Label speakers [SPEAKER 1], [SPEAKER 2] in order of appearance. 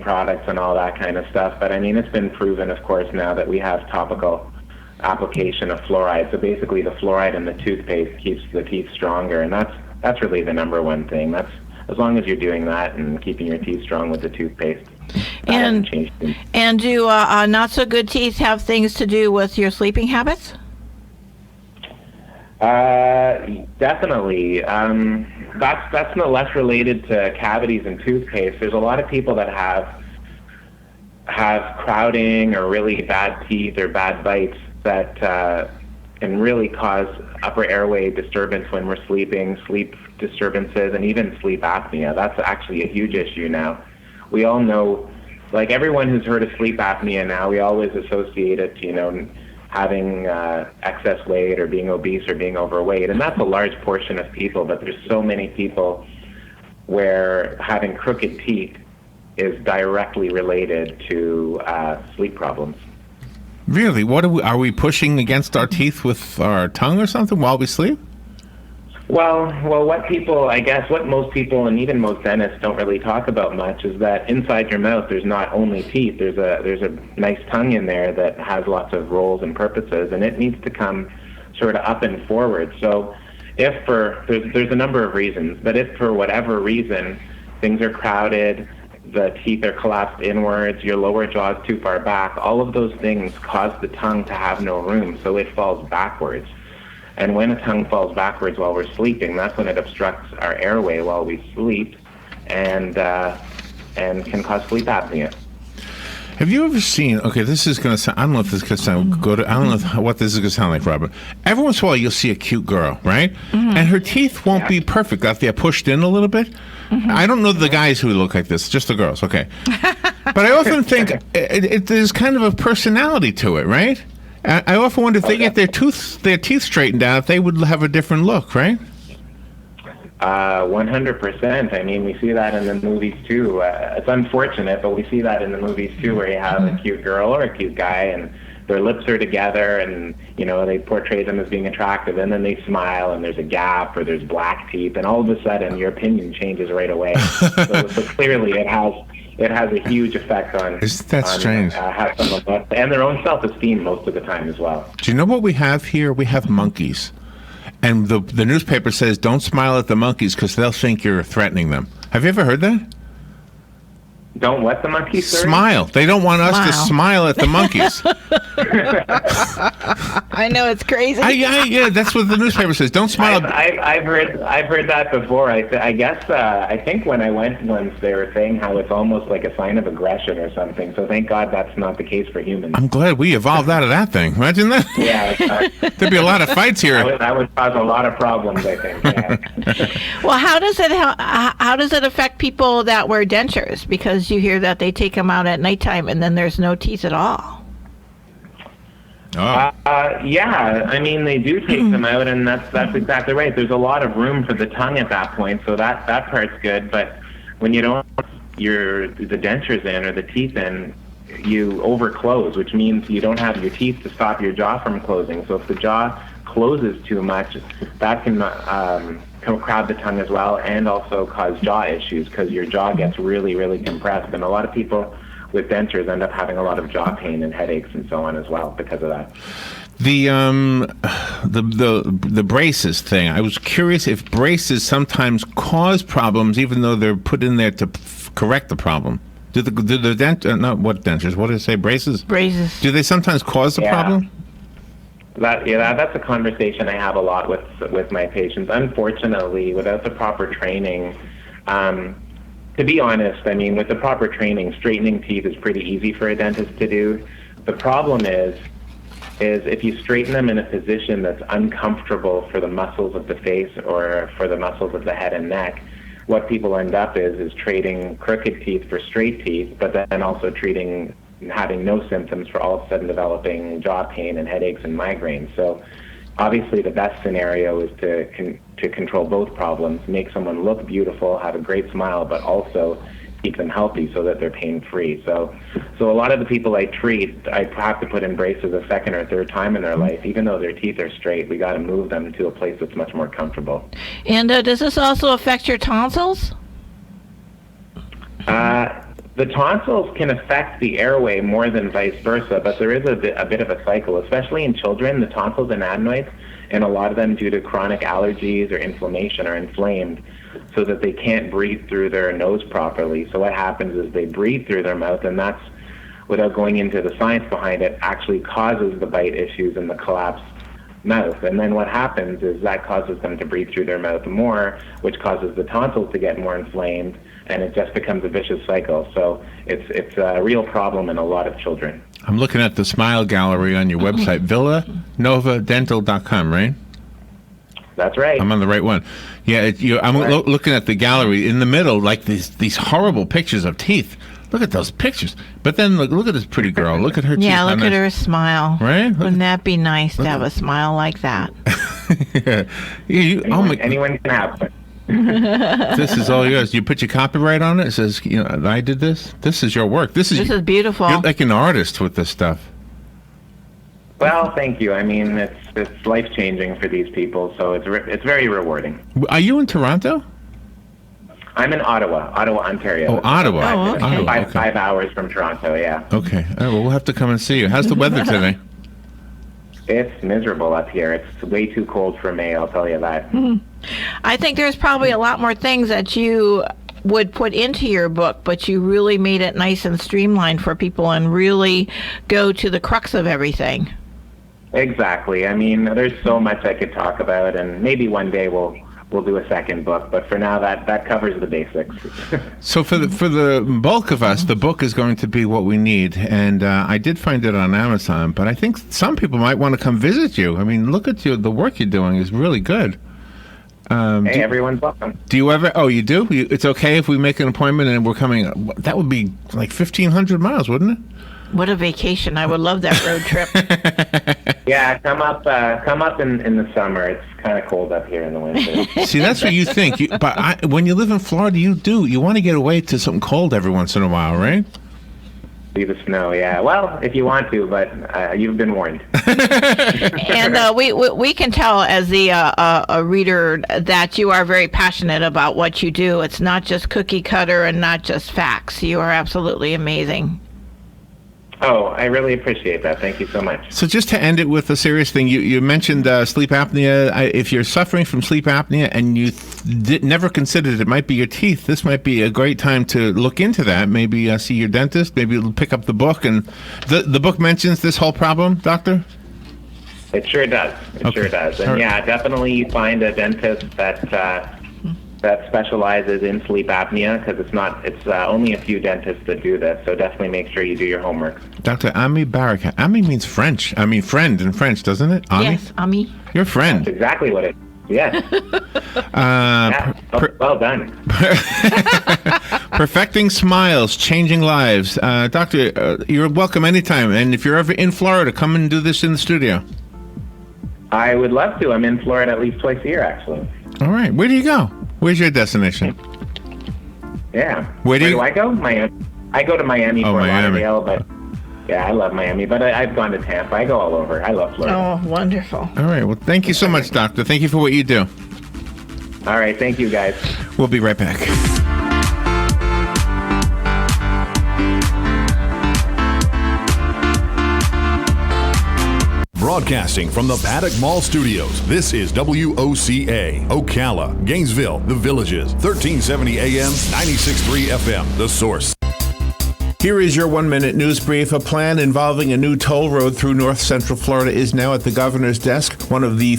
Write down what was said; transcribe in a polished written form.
[SPEAKER 1] products and all that kind of stuff. But I mean, it's been proven, of course, now that we have topical application of fluoride. So basically, the fluoride in the toothpaste keeps the teeth stronger, and that's really the number one thing. That's as long as you're doing that and keeping your teeth strong with the toothpaste.
[SPEAKER 2] And do not so good teeth have things to do with your sleeping habits?
[SPEAKER 1] Definitely. That's no less related to cavities and toothpaste. There's a lot of people that have crowding or really bad teeth or bad bites that can really cause upper airway disturbance when we're sleeping, sleep disturbances, and even sleep apnea. That's actually a huge issue now. We all know, like everyone who's heard of sleep apnea now, we always associate it to, having excess weight or being obese or being overweight. And that's a large portion of people, but there's so many people where having crooked teeth is directly related to sleep problems.
[SPEAKER 3] Really? What are we pushing against our teeth with our tongue or something while we sleep?
[SPEAKER 1] Well, what most people and even most dentists don't really talk about much is that inside your mouth there's not only teeth, there's a nice tongue in there that has lots of roles and purposes, and it needs to come sort of up and forward. So there's a number of reasons, but if for whatever reason things are crowded, the teeth are collapsed inwards, your lower jaw is too far back, all of those things cause the tongue to have no room, so it falls backwards. And when a tongue falls backwards while we're sleeping, that's when it obstructs our airway while we sleep and can cause sleep apnea.
[SPEAKER 3] Have you ever seen, okay, this is going to sound, I don't know if this is going to sound good, I don't know what this is going to sound like, Robert. Every once in a while you'll see a cute girl, right? Mm-hmm. And her teeth won't be perfect. They're pushed in a little bit. Mm-hmm. I don't know the guys who look like this, just the girls, okay. But I often think there's kind of a personality to it, right? I often wonder if they get their teeth straightened out, if they would have a different look, right?
[SPEAKER 1] 100%. I mean, we see that in the movies too. It's unfortunate, but we see that in the movies too, where you have a cute girl or a cute guy, and their lips are together, and they portray them as being attractive, and then they smile, and there's a gap, or there's black teeth, and all of a sudden your opinion changes right away. so clearly, it has a huge effect on.
[SPEAKER 3] Isn't that strange?
[SPEAKER 1] How someone looks, and their own self-esteem most of the time as well.
[SPEAKER 3] Do you know what we have here? We have monkeys. And the newspaper says, don't smile at the monkeys because they'll think you're threatening them. Have you ever heard that?
[SPEAKER 1] Don't what the monkeys, sir?
[SPEAKER 3] Smile. They don't want us to smile at the monkeys.
[SPEAKER 2] I know, it's crazy.
[SPEAKER 3] Yeah, that's what the newspaper says. Don't smile.
[SPEAKER 1] I've heard that before. I guess I think when I went once, they were saying how it's almost like a sign of aggression or something. So thank God that's not the case for humans.
[SPEAKER 3] I'm glad we evolved out of that thing. Imagine that.
[SPEAKER 1] Yeah,
[SPEAKER 3] there'd be a lot of fights here.
[SPEAKER 1] That would cause a lot of problems, I think. Yeah.
[SPEAKER 2] Well, how does it affect people that wear dentures? Because you hear that they take them out at nighttime and then there's no teeth at all.
[SPEAKER 3] Oh.
[SPEAKER 1] Yeah, I mean, they do take them out, and that's exactly right. There's a lot of room for the tongue at that point, so that part's good. But when you don't have the dentures in or the teeth in, you overclose, which means you don't have your teeth to stop your jaw from closing. So if the jaw closes too much, that can crowd the tongue as well, and also cause jaw issues because your jaw gets really, really compressed. And a lot of people with dentures end up having a lot of jaw pain and headaches and so on as well because of that.
[SPEAKER 3] The braces thing. I was curious if braces sometimes cause problems, even though they're put in there to correct the problem. Do the dentures? What did I say? Braces.
[SPEAKER 2] Braces.
[SPEAKER 3] Do they sometimes cause the problem?
[SPEAKER 1] That's a conversation I have a lot with my patients. Unfortunately, without the proper training. To be honest, I mean, with the proper training, straightening teeth is pretty easy for a dentist to do. The problem is if you straighten them in a position that's uncomfortable for the muscles of the face or for the muscles of the head and neck, what people end up is trading crooked teeth for straight teeth, but then also having no symptoms for all of a sudden developing jaw pain and headaches and migraines. So obviously the best scenario is to control both problems, make someone look beautiful, have a great smile, but also keep them healthy so that they're pain-free. So a lot of the people I treat, I have to put in braces a second or third time in their life. Even though their teeth are straight, we got to move them to a place that's much more comfortable.
[SPEAKER 2] And does this also affect your tonsils?
[SPEAKER 1] The tonsils can affect the airway more than vice versa, but there is a bit of a cycle, especially in children. The tonsils and adenoids, and a lot of them due to chronic allergies or inflammation, are inflamed so that they can't breathe through their nose properly. So what happens is they breathe through their mouth, and that's, without going into the science behind it, actually causes the bite issues and the collapsed mouth. And then what happens is that causes them to breathe through their mouth more, which causes the tonsils to get more inflamed, and it just becomes a vicious cycle. So it's a real problem in a lot of children.
[SPEAKER 3] I'm looking at the Smile Gallery on your website, villanovadental.com, right?
[SPEAKER 1] That's right.
[SPEAKER 3] I'm on the right one. Yeah, I'm looking at the gallery in the middle, like these horrible pictures of teeth. Look at those pictures. But then look at this pretty girl. Look at her teeth.
[SPEAKER 2] Yeah, look at her smile.
[SPEAKER 3] Right?
[SPEAKER 2] Wouldn't that be nice to have a smile like that?
[SPEAKER 1] Anyone can have one.
[SPEAKER 3] This is all yours. You put your copyright on it. It says, I did this. This is your work. This is
[SPEAKER 2] beautiful.
[SPEAKER 3] You're like an artist with this stuff.
[SPEAKER 1] Well, thank you. I mean, it's life-changing for these people, so it's very rewarding.
[SPEAKER 3] Are you in Toronto?
[SPEAKER 1] I'm in Ottawa, Ontario.
[SPEAKER 3] Oh, Ottawa.
[SPEAKER 2] Oh, okay.
[SPEAKER 1] 5 hours from Toronto, yeah.
[SPEAKER 3] Okay. All right, well, we'll have to come and see you. How's the weather today?
[SPEAKER 1] It's miserable up here. It's way too cold for May, I'll tell you that.
[SPEAKER 2] I think there's probably a lot more things that you would put into your book, but you really made it nice and streamlined for people and really go to the crux of everything.
[SPEAKER 1] Exactly. I mean, there's so much I could talk about, and maybe one day we'll do a second book, but for now that covers the basics.
[SPEAKER 3] So for the bulk of us, the book is going to be what we need, and I did find it on Amazon, but I think some people might want to come visit you. I mean, look at you. The work you're doing is really good.
[SPEAKER 1] Hey, everyone's welcome.
[SPEAKER 3] Do you ever? Oh, you do? It's okay if we make an appointment and we're coming. That would be like 1,500 miles, wouldn't it?
[SPEAKER 2] What a vacation. I would love that road trip.
[SPEAKER 1] Yeah, come up in the summer. It's kind of cold up here in the winter.
[SPEAKER 3] See, that's what you think. When you live in Florida, you want to get away to something cold every once in a while, right?
[SPEAKER 1] See the snow, yeah. Well, if you want to, but you've been warned.
[SPEAKER 2] And we can tell as a reader that you are very passionate about what you do. It's not just cookie cutter and not just facts. You are absolutely amazing.
[SPEAKER 1] Oh, I really appreciate that. Thank you so much.
[SPEAKER 3] So just to end it with a serious thing, you mentioned sleep apnea. If you're suffering from sleep apnea and you never considered it might be your teeth, this might be a great time to look into that. Maybe see your dentist. Maybe pick up the book. And the book mentions this whole problem, Doctor?
[SPEAKER 1] It sure does. It sure does. And yeah, definitely find a dentist that specializes in sleep apnea, because it's only a few dentists that do this, so definitely make sure you do your homework.
[SPEAKER 3] Dr. Ami Barakat. Ami means French. I mean friend in French, doesn't it? Ami?
[SPEAKER 2] Yes, Ami.
[SPEAKER 3] Your friend.
[SPEAKER 1] That's exactly what it is. Yes. Well done.
[SPEAKER 3] Perfecting smiles, changing lives. Doctor, you're welcome anytime, and if you're ever in Florida, come and do this in the studio. I
[SPEAKER 1] would love to. I'm in Florida at least twice a year, actually.
[SPEAKER 3] All right. Where do you go? Where's your destination?
[SPEAKER 1] Yeah.
[SPEAKER 3] Where do
[SPEAKER 1] I go? Miami. I go to Miami for Lauderdale, but yeah, I love Miami. But I've gone to Tampa. I go all over. I love Florida.
[SPEAKER 2] Oh, wonderful.
[SPEAKER 3] All right. Well, thank you so much, Doctor. Thank you for what you do.
[SPEAKER 1] All right. Thank you, guys.
[SPEAKER 3] We'll be right back.
[SPEAKER 4] Broadcasting from the Paddock Mall Studios, this is WOCA, Ocala, Gainesville, The Villages, 1370 AM, 96.3 FM, The Source.
[SPEAKER 3] Here is your 1-minute news brief. A plan involving a new toll road through north central Florida is now at the governor's desk. One of the